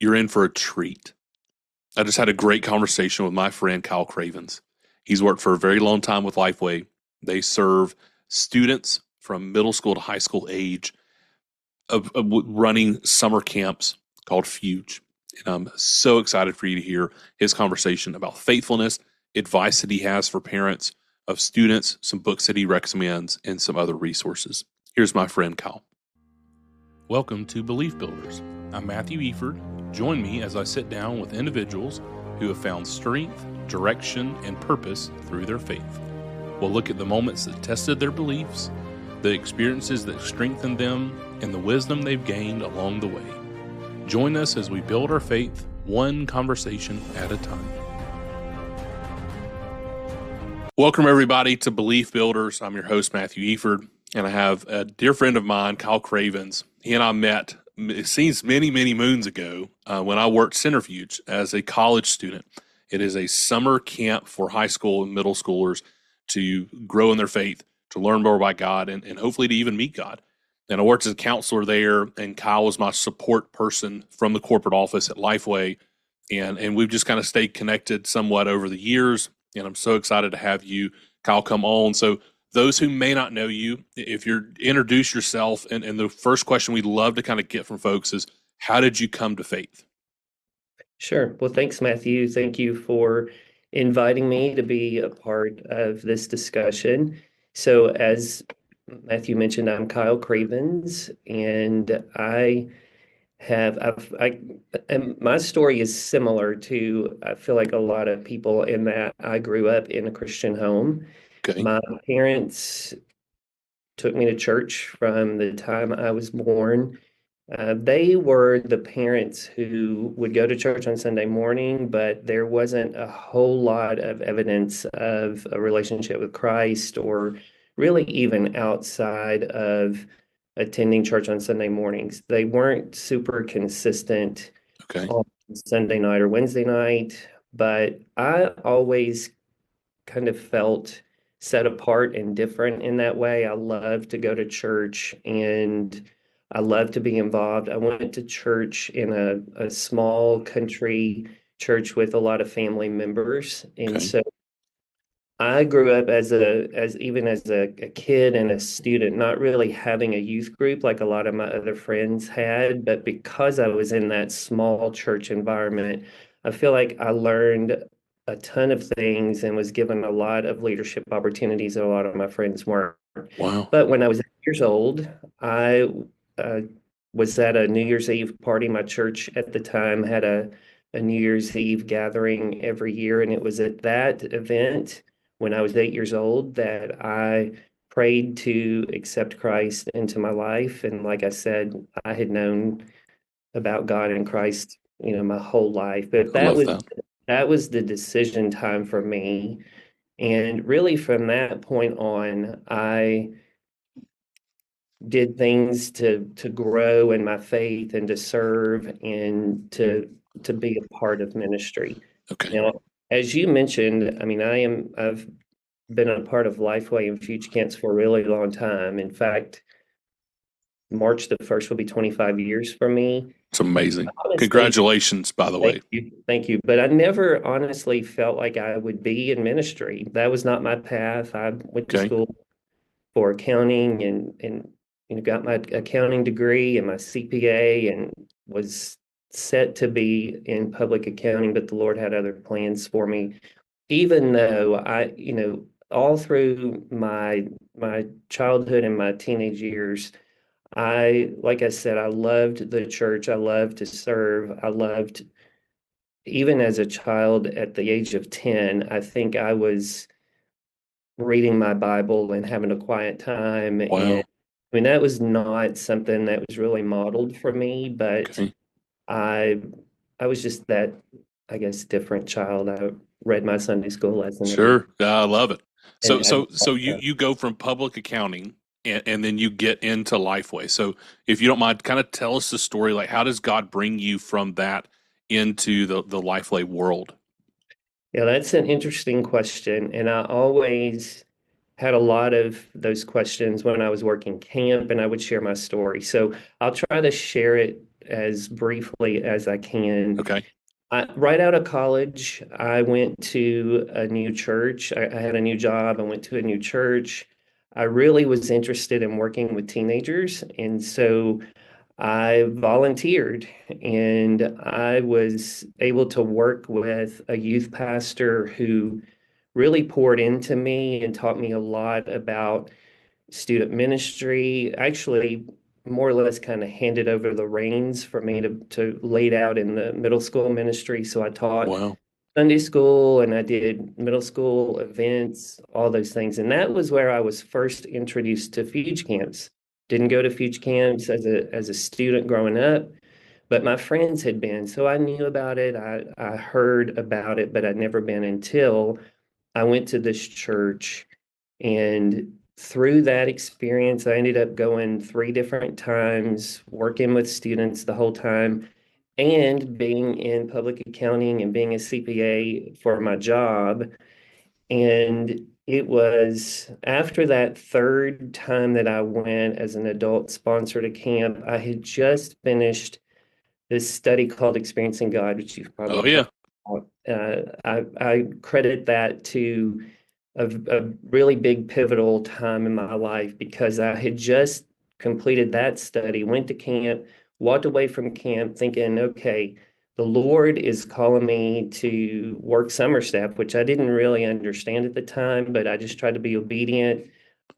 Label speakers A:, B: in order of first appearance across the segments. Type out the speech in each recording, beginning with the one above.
A: you're in for a treat. I just had a great conversation with my friend Kyle Cravens. He's worked for a very long time with LifeWay. They serve students from middle school to high school age of running summer camps called Fuge. And I'm so excited for you to hear his conversation about faithfulness, advice that he has for parents of students, some books that he recommends, and some other resources. Here's my friend Kyle. Welcome to Belief Builders. I'm Matthew Eford. Join me as I sit down with individuals who have found strength, direction, and purpose through their faith. We'll look at the moments that tested their beliefs, the experiences that strengthened them, and the wisdom they've gained along the way. Join us as we build our faith one conversation at a time. Welcome, everybody, to Belief Builders. I'm your host, Matthew Eford, and I have a dear friend of mine, Kyle Cravens. He and I met, it seems, many moons ago when I worked Centrifuge as a college student. It is a summer camp for high school and middle schoolers to grow in their faith, to learn more about God, and hopefully to even meet God. And I worked as a counselor there, and Kyle was my support person from the corporate office at LifeWay. And we've just kind of stayed connected somewhat over the years. And I'm so excited to have you, Kyle, come on. So those who may not know you, if you're introduce yourself, and the first question we'd love to kind of get from folks is, how did you come to faith?
B: Sure. Well, thanks, Matthew. Thank you for inviting me to be a part of this discussion. So as Matthew mentioned, I'm Kyle Cravens, and and my story is similar to, I feel like, a lot of people, in that I grew up in a Christian home.
A: Okay.
B: My parents took me to church from the time I was born. They were the parents who would go to church on Sunday morning, but there wasn't a whole lot of evidence of a relationship with Christ, or really even outside of attending church on Sunday mornings. They weren't super consistent on Sunday night or Wednesday night, but I always kind of felt set apart and different in that way. I love to go to church, and I love to be involved. I went to church in a small country church with a lot of family members. And so I grew up as a kid and a student, not really having a youth group like a lot of my other friends had, but because I was in that small church environment, I feel like I learned a ton of things and was given a lot of leadership opportunities that a lot of my friends weren't.
A: Wow.
B: But when I was 8 years old, I was at a New Year's Eve party. My church at the time had a New Year's Eve gathering every year, and it was at that event when I was 8 years old that I prayed to accept Christ into my life. And like I said, I had known about God and Christ, my whole life. But that was the decision time for me. And really from that point on, I did things to grow in my faith and to serve and to be a part of ministry.
A: Okay.
B: Now, as you mentioned, I mean, I've been a part of LifeWay and Fuge Camps for a really long time. In fact, March the 1st will be 25 years for me.
A: It's amazing.
B: Honestly,
A: congratulations, by the way.
B: Thank you. But I never honestly felt like I would be in ministry. That was not my path. I went to school for accounting and got my accounting degree and my CPA, and was set to be in public accounting, but the Lord had other plans for me. Even though all through my childhood and my teenage years, like I said, I loved the church. I loved to serve. I loved, even as a child at the age of 10, I think I was reading my Bible and having a quiet time.
A: Wow.
B: And I mean, that was not something that was really modeled for me, but I was just that, I guess, different child. I read my Sunday school lesson.
A: Sure. I love it. So you go from public accounting and then you get into LifeWay. So if you don't mind, kind of tell us the story, like how does God bring you from that into the LifeWay world?
B: Yeah, that's an interesting question. And I always had a lot of those questions when I was working camp, and I would share my story. So I'll try to share it as briefly as I can.
A: Okay.
B: Right out of college, I went to a new church. I had a new job. I went to a new church. I really was interested in working with teenagers. And so I volunteered and I was able to work with a youth pastor who really poured into me and taught me a lot about student ministry. Actually, more or less kind of handed over the reins for me to lead out in the middle school ministry. So I taught
A: Wow.
B: Sunday school and I did middle school events, all those things. And that was where I was first introduced to Fuge camps. Didn't go to Fuge camps as a student growing up, but my friends had been. So I knew about it. I heard about it, but I'd never been until I went to this church. And through that experience, I ended up going 3 different times, working with students the whole time, and being in public accounting and being a CPA for my job. And it was after that third time that I went as an adult sponsor to camp, I had just finished this study called Experiencing God, which you've
A: Oh
B: probably heard
A: yeah.
B: about. I credit that to a really big pivotal time in my life because I had just completed that study, went to camp, walked away from camp thinking, okay, the Lord is calling me to work summer staff, which I didn't really understand at the time, but I just tried to be obedient.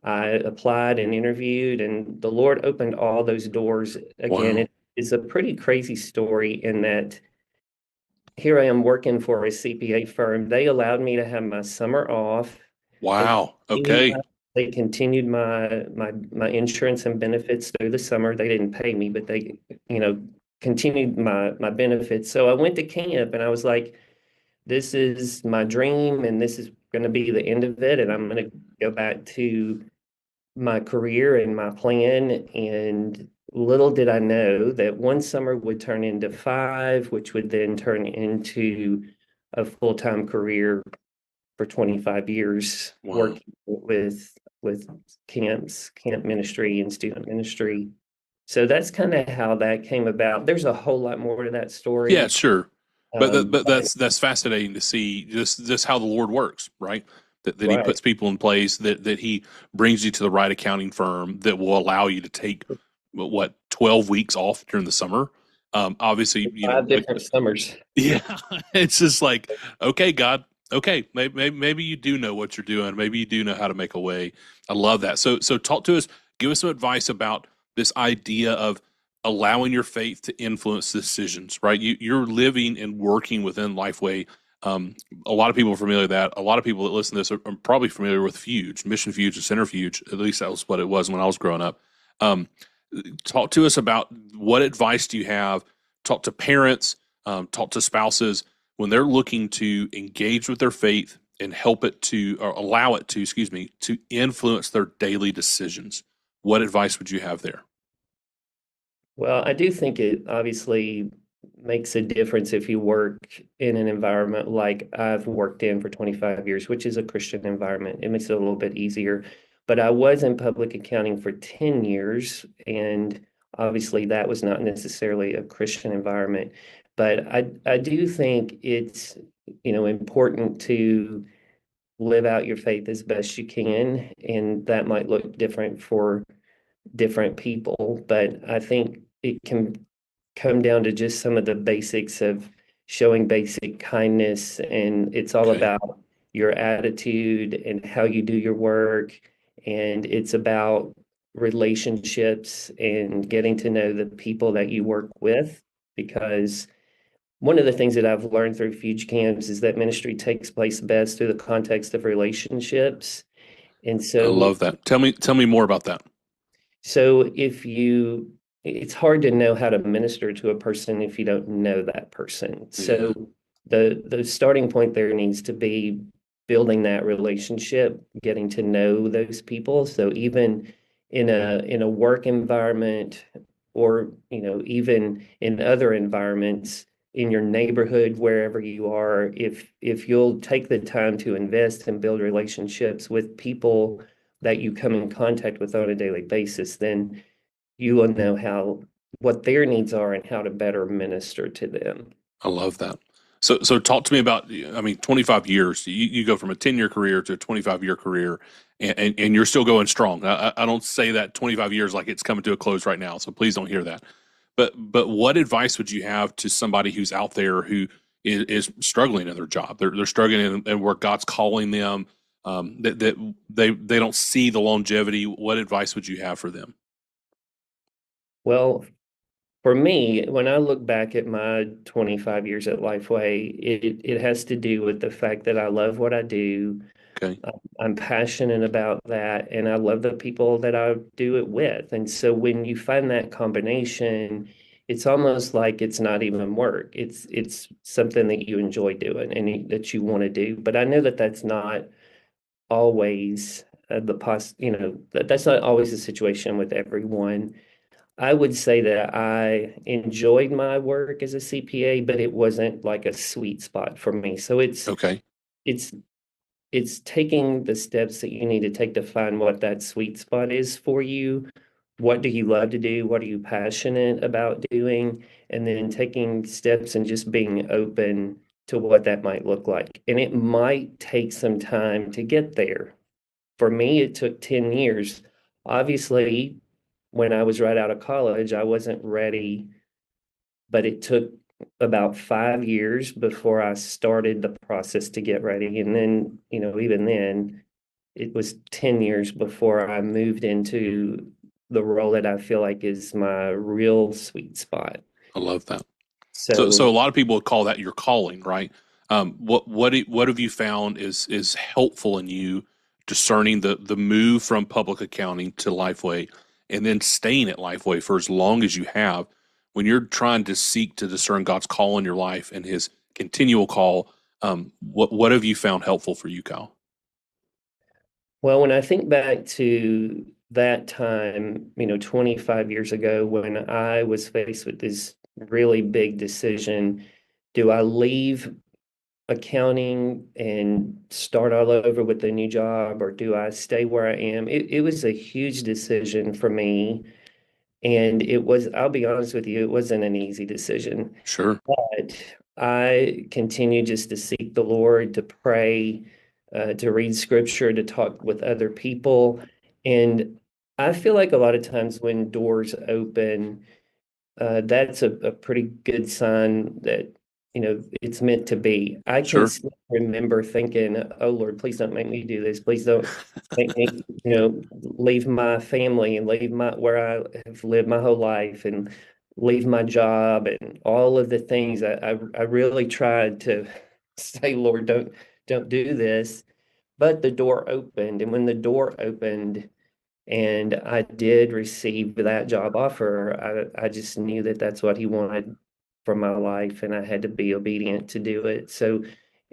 B: I applied and interviewed, and the Lord opened all those doors again.
A: Wow.
B: It is a pretty crazy story in that here I am working for a CPA firm. They allowed me to have my summer off. They
A: Wow.
B: continued
A: Okay.
B: my, they continued my insurance and benefits through the summer. They didn't pay me, but they, you know, continued my benefits. So I went to camp and I was like, this is my dream and this is going to be the end of it. And I'm going to go back to my career and my plan. And little did I know that one summer would turn into 5, which would then turn into a full-time career for 25 years
A: Wow.
B: working with camps, camp ministry and student ministry. So that's kind of how that came about. There's a whole lot more to that
A: Yeah,
B: story.
A: sure. But
B: But
A: that's fascinating to see just how the Lord works, right? That He
B: right,
A: puts people in place, that He brings you to the right accounting firm that will allow you to take what 12 weeks off during the summer. Obviously, you know,
B: 5 different summers.
A: yeah, it's just like, okay, God, okay, maybe you do know what you're doing. Maybe you do know how to make a way. I love that. So talk to us, give us some advice about this idea of allowing your faith to influence decisions, right? You're living and working within LifeWay. Um, a lot of people are familiar with that. A lot of people that listen to this are probably familiar with Fuge, Mission Fuge, and Centrifuge. At least that was what it was when I was growing up. Um, Talk to us about what advice do you have? Talk to parents, talk to spouses when they're looking to engage with their faith and help it to, or allow it to, excuse me, to influence their daily decisions. What advice would you have there?
B: Well, I do think it obviously makes a difference if you work in an environment like I've worked in for 25 years, which is a Christian environment. It makes it a little bit easier. But I was in public accounting for 10 years, and obviously that was not necessarily a Christian environment. But I do think it's, important to live out your faith as best you can, and that might look different for different people, but I think it can come down to just some of the basics of showing basic kindness, and it's all
A: Okay.
B: about your attitude and how you do your work, and it's about relationships and getting to know the people that you work with, because one of the things that I've learned through Fuge Camps is that ministry takes place best through the context of relationships. And
A: I
B: so
A: love that. Tell me more about that.
B: So it's hard to know how to minister to a person if you don't know that person. So
A: Yeah.
B: the starting point there needs to be building that relationship, getting to know those people. So even in a work environment or even in other environments in your neighborhood, wherever you are, if you'll take the time to invest and build relationships with people that you come in contact with on a daily basis, then you will know how what their needs are and how to better minister to them.
A: I love that. So talk to me about, I mean, 25 years. You go from a 10-year career to a 25-year career, and you're still going strong. I don't say that 25 years like it's coming to a close right now, so please don't hear that. But what advice would you have to somebody who's out there who is struggling in their job? They're struggling in where God's calling them, that they don't see the longevity. What advice would you have for them?
B: Well, for me, when I look back at my 25 years at LifeWay, it has to do with the fact that I love what I do.
A: Okay.
B: I'm passionate about that, and I love the people that I do it with. And so when you find that combination, it's almost like it's not even work. It's something that you enjoy doing and that you want to do. But I know that that's not always that's not always the situation with everyone. I would say that I enjoyed my work as a CPA, but it wasn't like a sweet spot for me. So
A: Okay.
B: it's it's taking the steps that you need to take to find what that sweet spot is for you. What do you love to do? What are you passionate about doing? And then taking steps and just being open to what that might look like. And it might take some time to get there. For me, it took 10 years. Obviously, when I was right out of college, I wasn't ready, but it took about 5 years before I started the process to get ready. And then, even then, it was 10 years before I moved into the role that I feel like is my real sweet spot.
A: I love that. So a
B: So,
A: lot of people would call that your calling, right? What have you found is helpful in you discerning the move from public accounting to LifeWay, and then staying at LifeWay for as long as you have, when you're trying to seek to discern God's call in your life and His continual call? What have you found helpful for you, Kyle?
B: well, when I think back to that time, 25 years ago, when I was faced with this really big decision, do I leave accounting and start all over with a new job, or do I stay where I am? It was a huge decision for me. And I'll be honest with you, it wasn't an easy decision.
A: Sure,
B: But I continue just to seek the Lord, to pray, to read scripture, to talk with other people. And I feel like a lot of times when doors open, that's a pretty good sign that, it's meant to be. I can
A: sure,
B: still remember thinking, oh Lord, please don't make me do this. Please don't make me, leave my family and leave where I have lived my whole life and leave my job and all of the things. I really tried to say, Lord, don't do this. But the door opened, and when the door opened, and I did receive that job offer, I just knew that that's what he wanted for my life, and I had to be obedient to do it. So,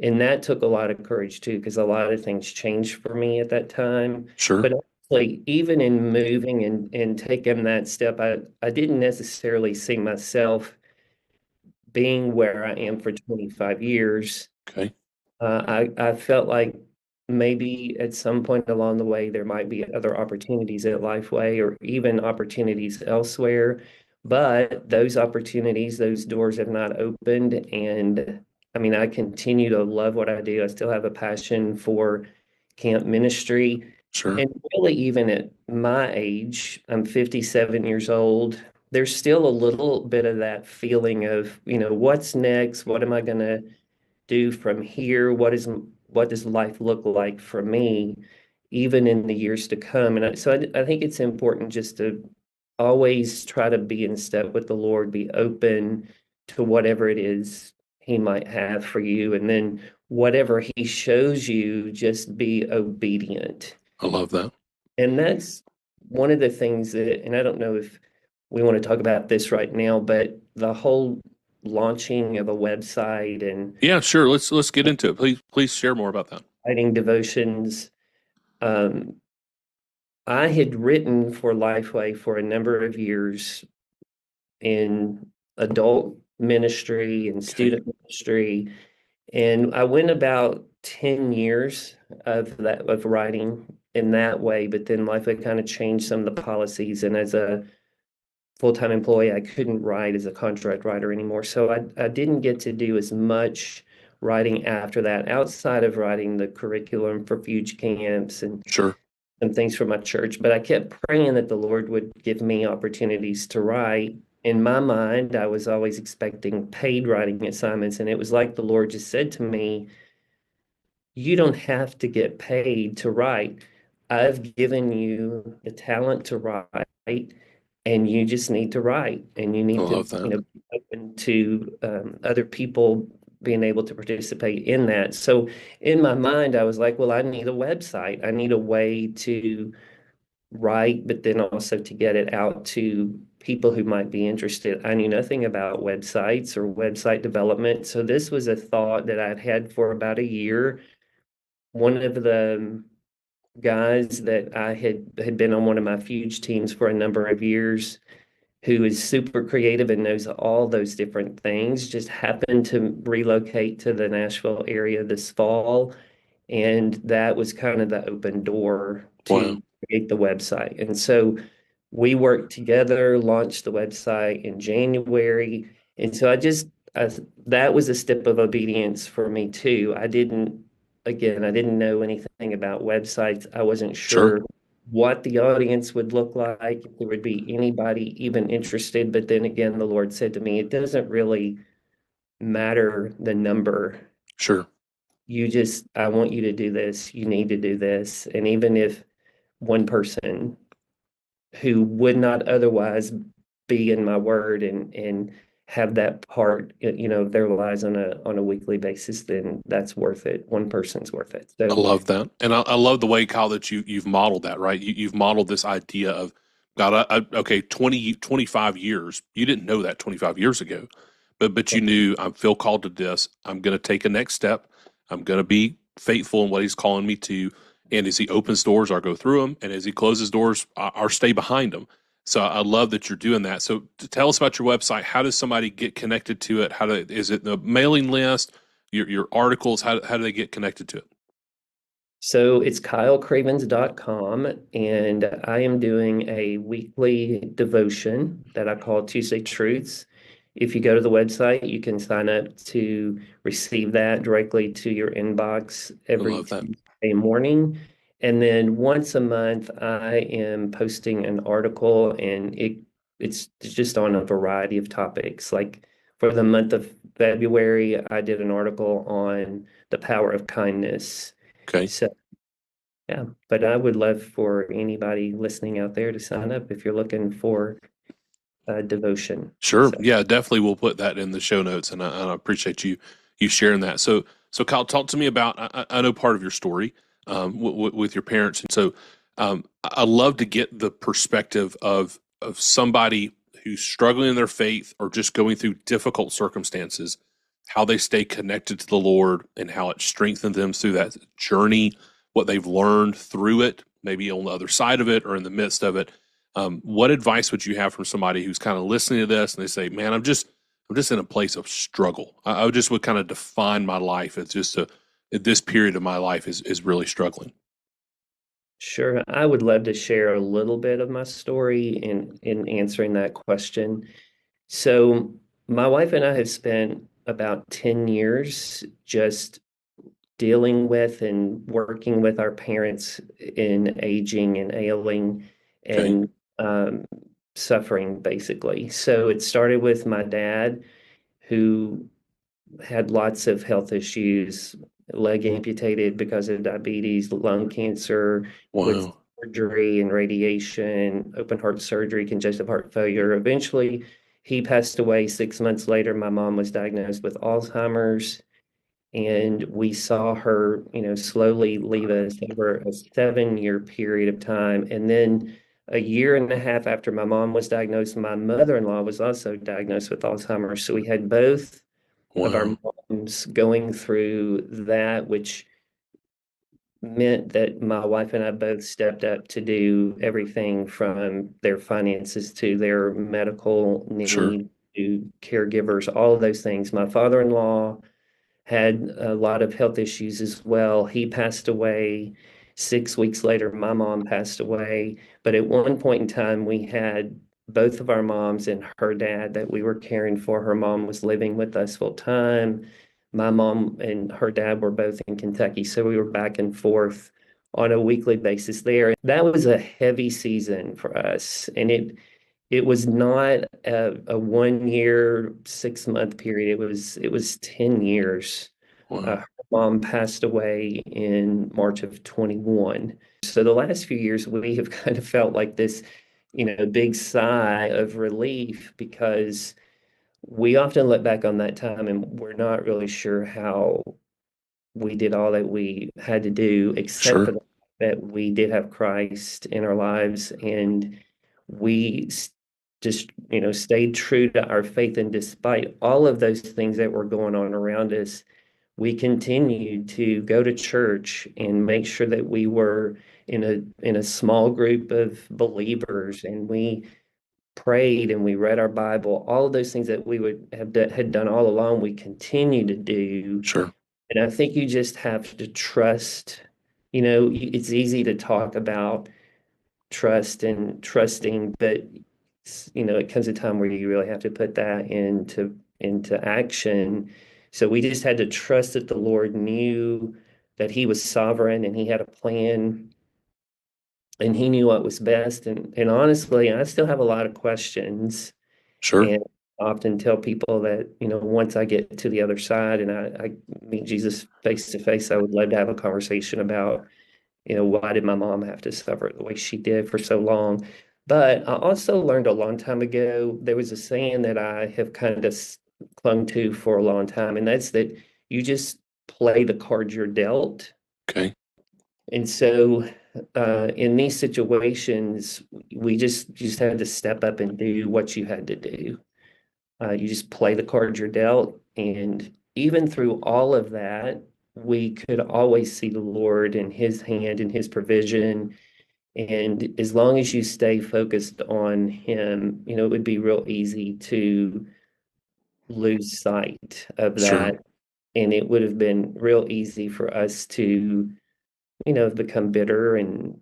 B: and that took a lot of courage too, because a lot of things changed for me at that time.
A: sure,
B: But honestly, even in moving and taking that step, I didn't necessarily see myself being where I am for 25 years.
A: okay,
B: I felt like maybe at some point along the way there might be other opportunities at Lifeway or even opportunities elsewhere, but those opportunities, those doors have not opened. And I mean, I continue to love what I do. I still have a passion for camp ministry.
A: sure,
B: And really, even at my age, I'm 57 years old. There's still a little bit of that feeling of, what's next? What am I going to do from here? What does life look like for me, even in the years to come? And I think it's important just to always try to be in step with the Lord, be open to whatever it is He might have for you, and then whatever He shows you, just be obedient.
A: I love that.
B: And that's one of the things that, and I don't know if we want to talk about this right now, but the whole launching of a website and
A: Yeah, sure. Let's get into it. Please share more about that.
B: writing devotions. Um, I had written for Lifeway for a number of years in adult ministry and
A: Okay,
B: student ministry, and I went about 10 years of writing in that way. But then Lifeway kind of changed some of the policies, and as a full-time employee, I couldn't write as a contract writer anymore. So I didn't get to do as much writing after that, outside of writing the curriculum for Fuge camps and
A: Sure.
B: some things for my church. But I kept praying that the Lord would give me opportunities to write. In my mind, I was always expecting paid writing assignments, and it was like the Lord just said to me, you don't have to get paid to write. I've given you the talent to write, and you just need to write, and you
A: I
B: need to,
A: love that.
B: be open to other people being able to participate in that. So in my mind, I was like, well, I need a website. I need a way to write, but then also to get it out to people who might be interested. I knew nothing about websites or website development. So this was a thought that I'd had for about a year. One of the guys that I had been on one of my Fuge teams for a number of years, who is super creative and knows all those different things, just happened to relocate to the Nashville area this fall. And that was kind of the open door
A: Wow.
B: to create the website. And so we worked together, launched the website in January. And so that was a step of obedience for me too. I didn't know anything about websites. I wasn't
A: Sure.
B: sure what the audience would look like, if there would be anybody even interested. But then again, the Lord said to me, it doesn't really matter the number.
A: Sure.
B: I want you to do this. You need to do this. And even if one person who would not otherwise be in my word and have that part, of their lives on a weekly basis, then that's worth it. One person's worth it.
A: I
B: So
A: love that, and I love the way, Kyle, that you've modeled that. Right, you've modeled this idea of God. Okay, 25 years. You didn't know that 25 years ago, but you knew I feel called to this. I'm going to take a next step. I'm going to be faithful in what He's calling me to. And as He opens doors, I'll go through them, and as He closes doors, I'll stay behind them. So I love that you're doing that. So tell us about your website. How does somebody get connected to it? Is it the mailing list? Your articles? How do they get connected to it?
B: So it's kylecravens.com, and I am doing a weekly devotion that I call Tuesday Truths. If you go to the website, you can sign up to receive that directly to your inbox
A: I
B: every
A: love that.
B: Tuesday morning. And then once a month, I am posting an article, and it's just on a variety of topics. Like for the month of February, I did an article on the power of kindness.
A: Okay.
B: So yeah, but I would love for anybody listening out there to sign up if you're looking for devotion.
A: Sure.
B: So
A: Yeah, definitely. We'll put that in the show notes, and I appreciate you sharing that. So Kyle, talk to me about. I know part of your story with your parents, and so I love to get the perspective of somebody who's struggling in their faith or just going through difficult circumstances, how they stay connected to the Lord, and how it strengthens them through that journey, what they've learned through it, maybe on the other side of it or in the midst of it. What advice would you have from somebody who's kind of listening to this and they say, "Man, I'm just in a place of struggle. I just would kind of define my life as just this period of my life is really struggling."
B: sure, I would love to share a little bit of my story in answering that question. So my wife and I have spent about 10 years just dealing with and working with our parents in aging and ailing
A: Okay.
B: and um, suffering, basically. So it started with my dad, who had lots of health issues, leg amputated because of diabetes, lung cancer with
A: Wow.
B: surgery and radiation, open heart surgery, congestive heart failure. Eventually, he passed away 6 months later. My mom was diagnosed with Alzheimer's, and we saw her, slowly leave us over a 7 year period of time. And then a year and a half after my mom was diagnosed, my mother-in-law was also diagnosed with Alzheimer's. So we had both of our
A: Wow.
B: moms going through that, which meant that my wife and I both stepped up to do everything from their finances to their medical
A: Sure.
B: need to caregivers, all of those things. My father-in-law had a lot of health issues as well. He passed away 6 weeks later. My mom passed away. But at one point in time, we had both of our moms and her dad that we were caring for. Her mom was living with us full time. My mom and her dad were both in Kentucky, so we were back and forth on a weekly basis there. That was a heavy season for us, and it was not a 1 year, 6 month period. It was 10 years.
A: Wow.
B: Her mom passed away in March of 21. So the last few years, we have kind of felt like this, big sigh of relief because we often look back on that time and we're not really sure how we did all that we had to do, except for
A: Sure.
B: the fact that we did have Christ in our lives and we just, stayed true to our faith. And despite all of those things that were going on around us, we continued to go to church and make sure that we were in a small group of believers, and we prayed and we read our Bible. All of those things that we would have had done all along, we continue to do.
A: Sure.
B: And I think you just have to trust. It's easy to talk about trust and trusting, but it comes a time where you really have to put that into action. So we just had to trust that the Lord knew that He was sovereign and He had a plan and He knew what was best. And honestly, I still have a lot of questions,
A: Sure.
B: and I often tell people that, once I get to the other side and I meet Jesus face to face, I would love to have a conversation about, why did my mom have to suffer the way she did for so long? But I also learned a long time ago, there was a saying that I have kind of clung to for a long time, and that's that you just play the cards you're dealt.
A: Okay.
B: And so in these situations, we just had to step up and do what you had to do. You just play the cards you're dealt. And even through all of that, we could always see the Lord and His hand and His provision. And as long as you stay focused on Him, it would be real easy to lose sight of
A: Sure.
B: that. And it would have been real easy for us to, become bitter and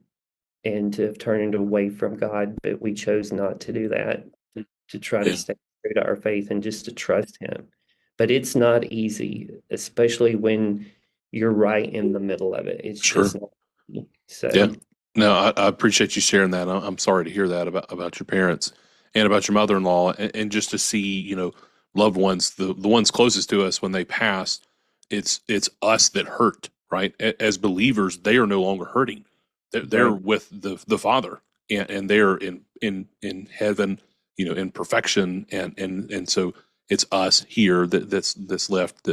B: to have turned away from God. But we chose not to do that, to try to
A: Yeah.
B: stay true to our faith and just to trust Him. But it's not easy, especially when you're right in the middle of it. It's
A: Sure.
B: just not easy.
A: Yeah.
B: So,
A: No, I appreciate you sharing that. I'm sorry to hear that about your parents and about your mother-in-law, and just to see, loved ones, the ones closest to us when they pass, it's us that hurt, right? As believers, they are no longer hurting. They're
B: right.
A: with the Father, and they're in heaven, in perfection, and so it's us here that's left.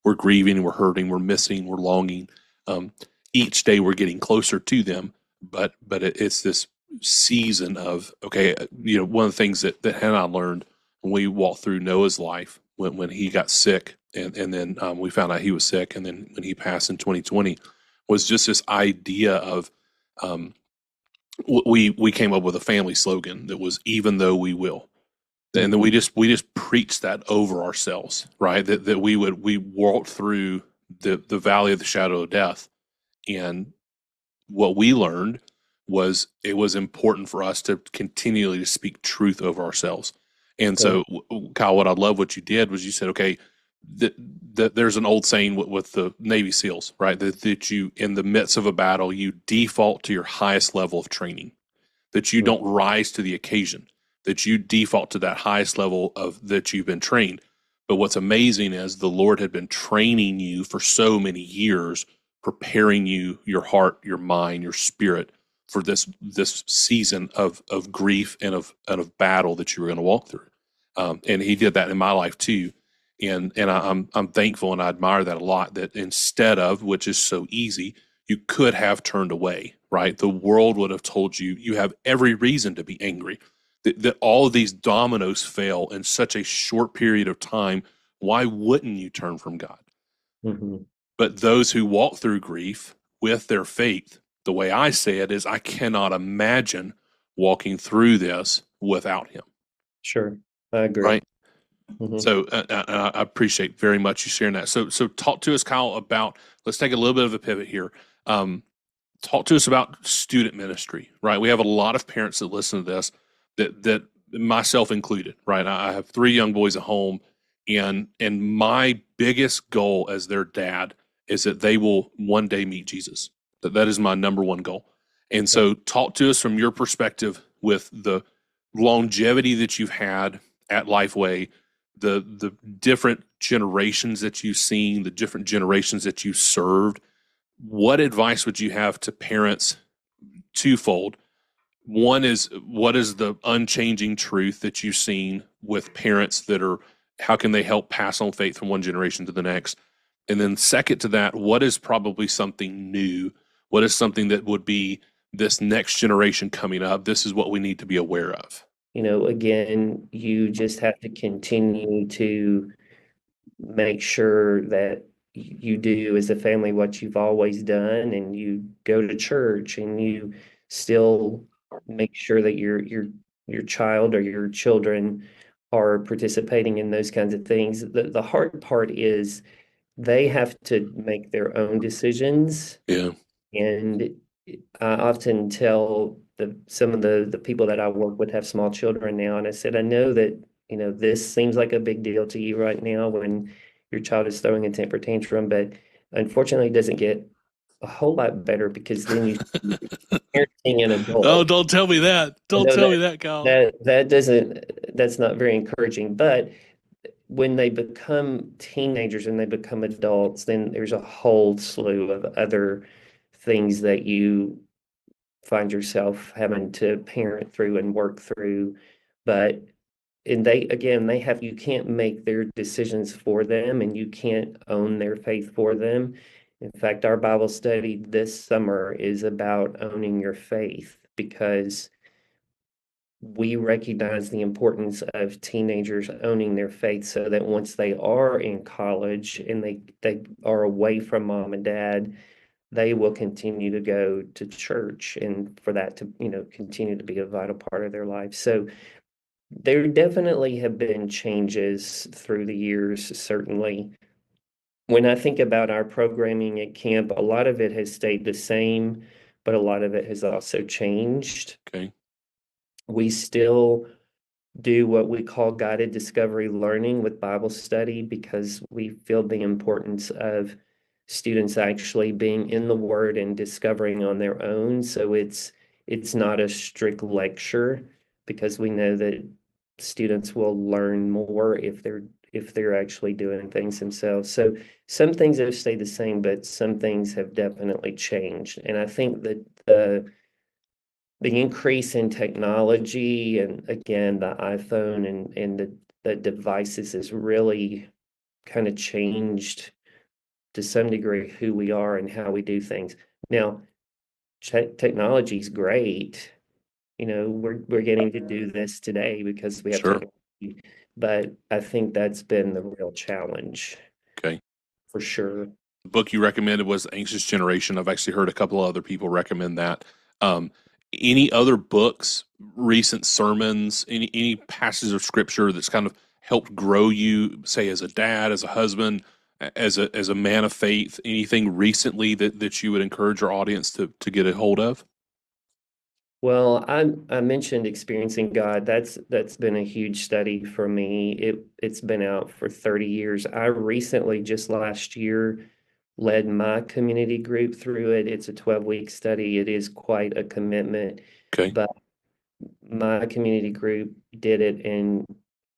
A: We're grieving, we're hurting, we're missing, we're longing. Um, each day we're getting closer to them, but it's this season of, okay, one of the things that Hannah learned when we walked through Noah's life, when he got sick, and then we found out he was sick, and then when he passed in 2020, was just this idea of, um, we came up with a family slogan that was, even though we will. And then
B: Mhm.
A: we just preached that over ourselves, right? That we walked through the valley of the shadow of death, and what we learned was it was important for us to continually to speak truth over ourselves. And
B: Good.
A: so, Kyle, what I love what you did was you said, okay, there's an old saying with the Navy SEALs, right? That you, in the midst of a battle, you default to your highest level of training, that you
B: Mhm.
A: don't rise to the occasion, that you default to that highest level of that you've been trained. But what's amazing is the Lord had been training you for so many years, preparing you, your heart, your mind, your spirit, for this season of grief and of battle that you were going to walk through. And He did that in my life too. And I'm thankful, and I admire that a lot, that instead of, which is so easy, you could have turned away, right? The world would have told you, you have every reason to be angry, that all of these dominoes fail in such a short period of time. Why wouldn't you turn from God?
B: Mhm.
A: But those who walk through grief with their faith, the way I say it is, I cannot imagine walking through this without Him,
B: Sure. I agree.
A: right?
B: Mhm.
A: So I appreciate very much you sharing that. So talk to us, Kyle, about, let's take a little bit of a pivot here. Talk to us about student ministry, right? We have a lot of parents that listen to this that myself included, right? I have three young boys at home, and my biggest goal as their dad is that they will one day meet Jesus. That is my number one goal. And so, talk to us from your perspective with the longevity that you've had at LifeWay, the different generations that you've seen, the different generations that you served. What advice would you have to parents twofold? One is, what is the unchanging truth that you've seen with parents that are, how can they help pass on faith from one generation to the next? And then second to that, what is probably something new? What is something that would be this next generation coming up? This is what we need to be aware of.
B: Again, you just have to continue to make sure that you do as a family what you've always done, and you go to church, and you still make sure that your child or your children are participating in those kinds of things. The hard part is they have to make their own decisions.
A: Yeah.
B: And I often tell some of the people that I work with have small children now, and I said, I know that, this seems like a big deal to you right now when your child is throwing a temper tantrum, but unfortunately it doesn't get a whole lot better, because then you parenting an
A: Oh,
B: adult.
A: don't tell me that.
B: I
A: Don't
B: know
A: tell me that, Kyle.
B: that's not very encouraging. But when they become teenagers and they become adults, then there's a whole slew of other things that you find yourself having to parent through and work through. But and they again, they have you can't make their decisions for them, and you can't own their faith for them. In fact, our Bible study this summer is about owning your faith, because we recognize the importance of teenagers owning their faith, so that once they are in college and they are away from mom and dad, they will continue to go to church, and for that to, continue to be a vital part of their life. So there definitely have been changes through the years, certainly. When I think about our programming at camp, a lot of it has stayed the same, but a lot of it has also changed.
A: Okay.
B: We still do what we call guided discovery learning with Bible study, because we feel the importance of students actually being in the Word and discovering on their own. So it's not a strict lecture, because we know that students will learn more if they're actually doing things themselves. So some things have stayed the same, but some things have definitely changed. And I think that the increase in technology, and again, the iPhone and the devices, has really kind of changed to some degree who we are and how we do things. Now, technology is great. We're getting to do this today because we have
A: Sure.
B: technology, but I think that's been the real challenge
A: Okay.
B: for sure.
A: The book you recommended was Anxious Generation. I've actually heard a couple of other people recommend that. Um, any other books, recent sermons, any passages of scripture that's kind of helped grow you, say as a dad, as a husband, as a man of faith? Anything recently that you would encourage our audience to get a hold of?
B: Well, I mentioned Experiencing God. That's been a huge study for me. It's been out for 30 years. I recently, just last year, led my community group through it. It's a 12-week study. It is quite a commitment,
A: Okay.
B: but my community group did it,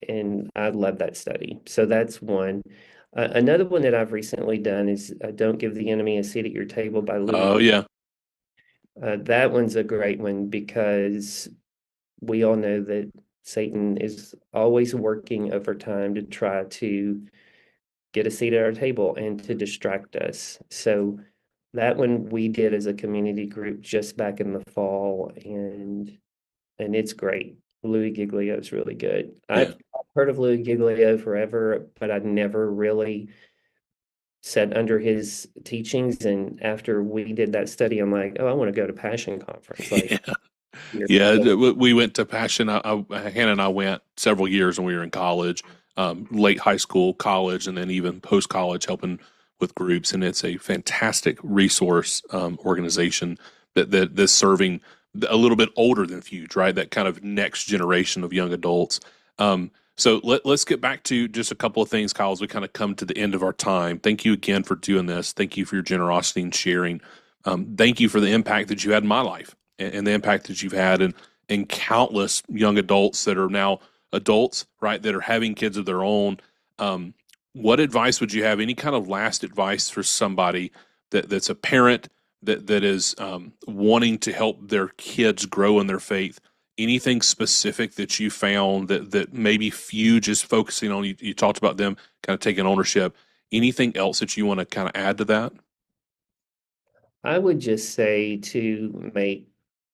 B: and I love that study. So that's one. Another one that I've recently done is Don't Give the Enemy a Seat at Your Table by Louis
A: Oh
B: Gibbs.
A: yeah.
B: That one's a great one, because we all know that Satan is always working overtime to try to get a seat at our table and to distract us. So that one we did as a community group just back in the fall, and it's great. Louis Giglio is really good.
A: Yeah.
B: I've heard of Louis Giglio forever, but I'd never really sat under his teachings. And after we did that study, I'm like, oh, I want to go to Passion Conference. Like,
A: Yeah.
B: here.
A: Yeah, we went to Passion. Hannah and I went several years when we were in college, late high school, college, and then even post college, helping with groups. And it's a fantastic resource organization that's serving a little bit older than Fuge, right? That kind of next generation of young adults. So let's get back to just a couple of things, Kyle, as we kind of come to the end of our time. Thank you again for doing this. Thank you for your generosity and sharing. Thank you for the impact that you had in my life and the impact that you've had in countless young adults that are now adults, right? That are having kids of their own. Um, what advice would you have? Any kind of last advice for somebody that's a parent that is wanting to help their kids grow in their faith? Anything specific that you found that maybe Fuge is focusing on? You talked about them kind of taking ownership. Anything else that you want to kind of add to that?
B: I would just say to make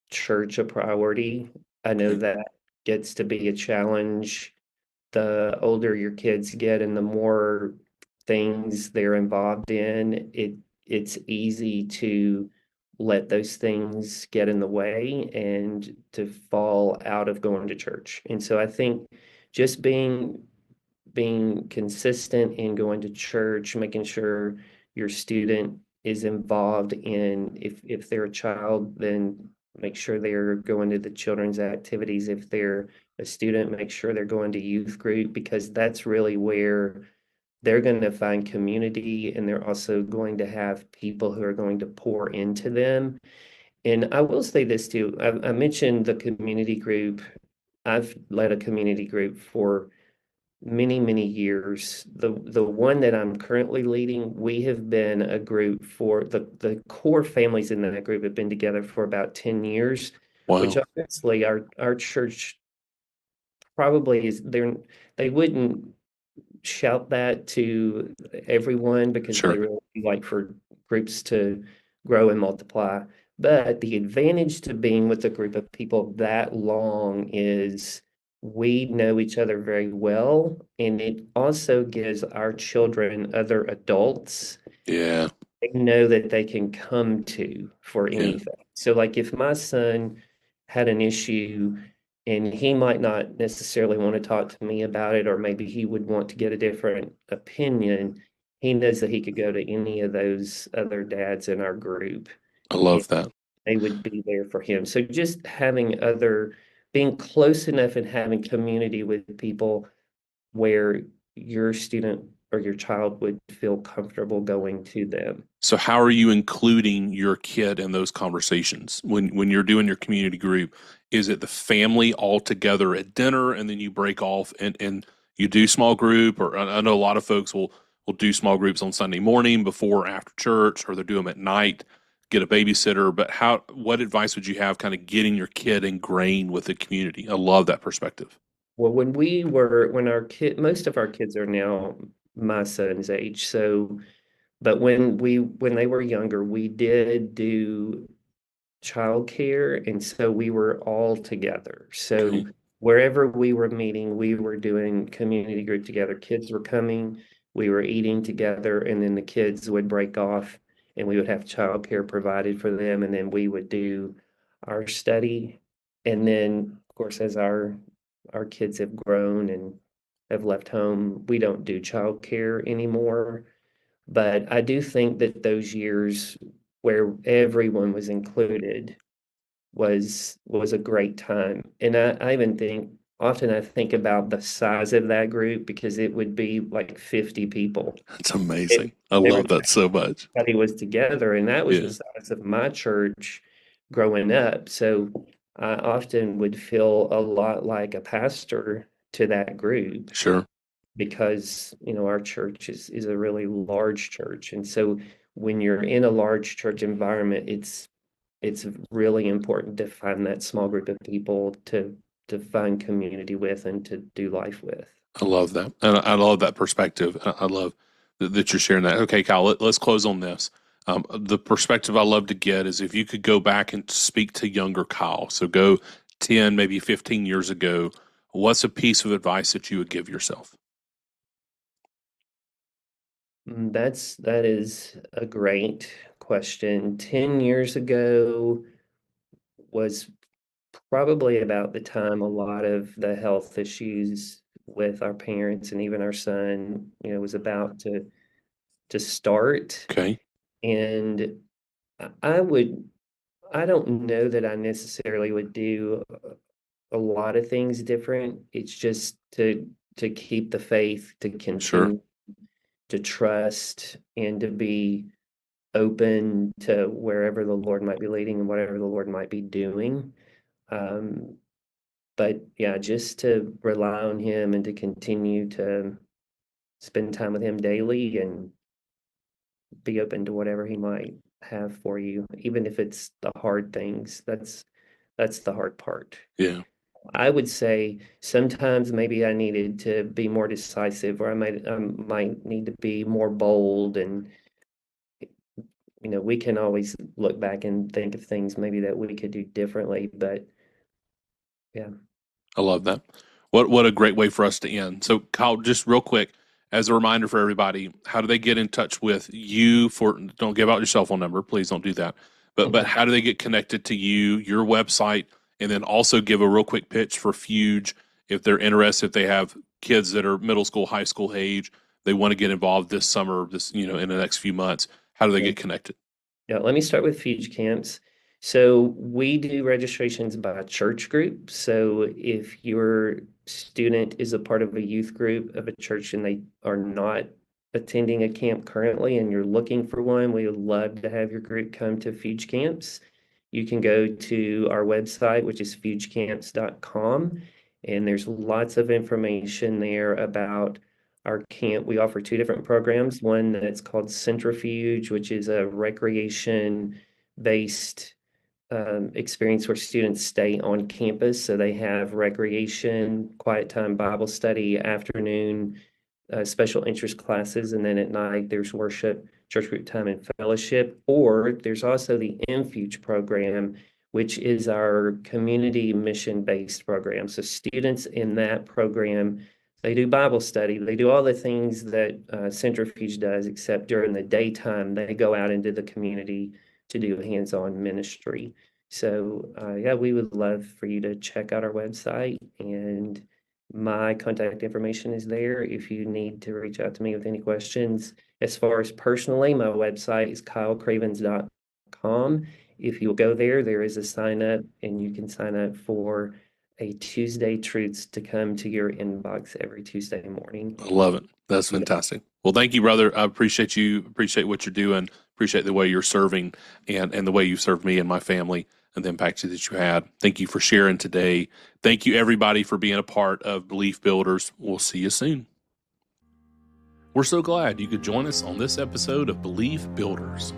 B: church a priority. I know
A: Okay.
B: that gets to be a challenge the older your kids get and the more things they're involved in, it's easy to let those things get in the way and to fall out of going to church. And so I think just being consistent in going to church, making sure your student is involved in if they're a child, then make sure they're going to the children's activities. If they're a student, make sure they're going to youth group because that's really where they're going to find community and they're also going to have people who are going to pour into them. And I will say this too. I mentioned the community group. I've led a community group for many years. The one that I'm currently leading, we have been a group for the core families in that group have been together for about 10 years, which
A: Wow.
B: obviously our church probably is they wouldn't shout that to everyone because they
A: Sure.
B: really like for groups to grow and multiply. But the advantage to being with a group of people that long is we know each other very well, and it also gives our children other adults
A: Yeah.
B: they know that they can come to for
A: Yeah.
B: anything. So, like if my son had an issue and he might not necessarily want to talk to me about it, or maybe he would want to get a different opinion, he knows that he could go to any of those other dads in our group
A: I
B: and
A: love that.
B: they would be there for him. So, just having being close enough and having community with people where your student or your child would feel comfortable going to them.
A: So how are you including your kid in those conversations when you're doing your community group? Is it the family all together at dinner and then you break off and you do small group? Or I know a lot of folks will do small groups on Sunday morning before or after church, or they do them at night, get a babysitter. But what advice would you have kind of getting your kid ingrained with the community? I love that perspective.
B: Well, when our most of our kids are now my son's age. So, but when they were younger, we did do childcare, and so we were all together. So
A: Okay.
B: wherever we were meeting, we were doing community group together. Kids were coming, we were eating together, and then the kids would break off and we would have childcare provided for them, and then we would do our study. And then, of course, as our kids have grown and have left home, we don't do childcare anymore. But I do think that those years where everyone was included was a great time. And I even think often I think about the size of that group because it would be like 50 people.
A: That's
B: It,
A: amazing. I love
B: everybody
A: that so much.
B: was together, and that was the
A: Yeah.
B: size of my church growing up. So I often would feel a lot like a pastor to that group
A: Sure.
B: because our church is a really large church, and so when you're in a large church environment, it's really important to find that small group of people to find community with and to do life with.
A: I love that. And I love that perspective. I love that you're sharing that. Okay, Kyle, let's close on this. The perspective I love to get is if you could go back and speak to younger Kyle, so go 10, maybe 15 years ago, what's a piece of advice that you would give yourself?
B: That is a great question. 10 years ago was probably about the time a lot of the health issues with our parents and even our son, was about to start.
A: Okay.
B: And I would I don't know that I necessarily would do a lot of things different. It's just to keep the faith, to
A: Sure.
B: continue to trust, and to be open to wherever the Lord might be leading and whatever the Lord might be doing. Um, but yeah, just to rely on Him and to continue to spend time with Him daily and be open to whatever He might have for you, even if it's the hard things. That's the hard part.
A: Yeah.
B: I would say sometimes maybe I needed to be more decisive, or I might need to be more bold. And we can always look back and think of things maybe that we could do differently. But yeah.
A: I love that. What a great way for us to end. So, Kyle, just real quick, as a reminder for everybody, how do they get in touch with you? For don't give out your cell phone number, please don't do that. But how do they get connected to you, your website, and then also give a real quick pitch for Fuge if they're interested, if they have kids that are middle school, high school age, they want to get involved this summer, in the next few months. How do they get connected?
B: Yeah, let me start with Fuge Camps. So we do registrations by church group. So if your student is a part of a youth group of a church and they are not attending a camp currently and you're looking for one, we would love to have your group come to Fuge Camps. You can go to our website, which is fugecamps.com, and there's lots of information there about our camp. We offer two different programs, one that's called Centrifuge, which is a recreation-based experience where students stay on campus. So they have recreation, quiet time, Bible study, afternoon, special interest classes, and then at night there's worship, church group time, and fellowship. Or there's also the MFuge program, which is our community mission-based program. So students in that program, they do Bible study, they do all the things that Centrifuge does, except during the daytime they go out into the community to do hands-on ministry. So yeah, we would love for you to check out our website, and my contact information is there if you need to reach out to me with any questions. As far as personally, my website is kylecravens.com. If you'll go there, there is a sign up, and you can sign up for a Tuesday Truths to come to your inbox every Tuesday morning.
A: I love it. That's fantastic. Well, thank you, brother. I appreciate you. Appreciate what you're doing. Appreciate the way you're serving and the way you've served me and my family and the impact that you had. Thank you for sharing today. Thank you, everybody, for being a part of Belief Builders. We'll see you soon. We're so glad you could join us on this episode of Belief Builders.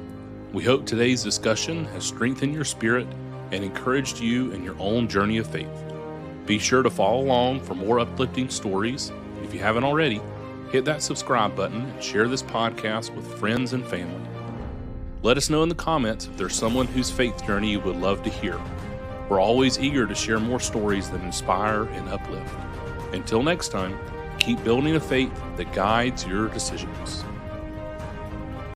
A: We hope today's discussion has strengthened your spirit and encouraged you in your own journey of faith. Be sure to follow along for more uplifting stories. If you haven't already, hit that subscribe button and share this podcast with friends and family. Let us know in the comments if there's someone whose faith journey you would love to hear. We're always eager to share more stories that inspire and uplift. Until next time, keep building a faith that guides your decisions.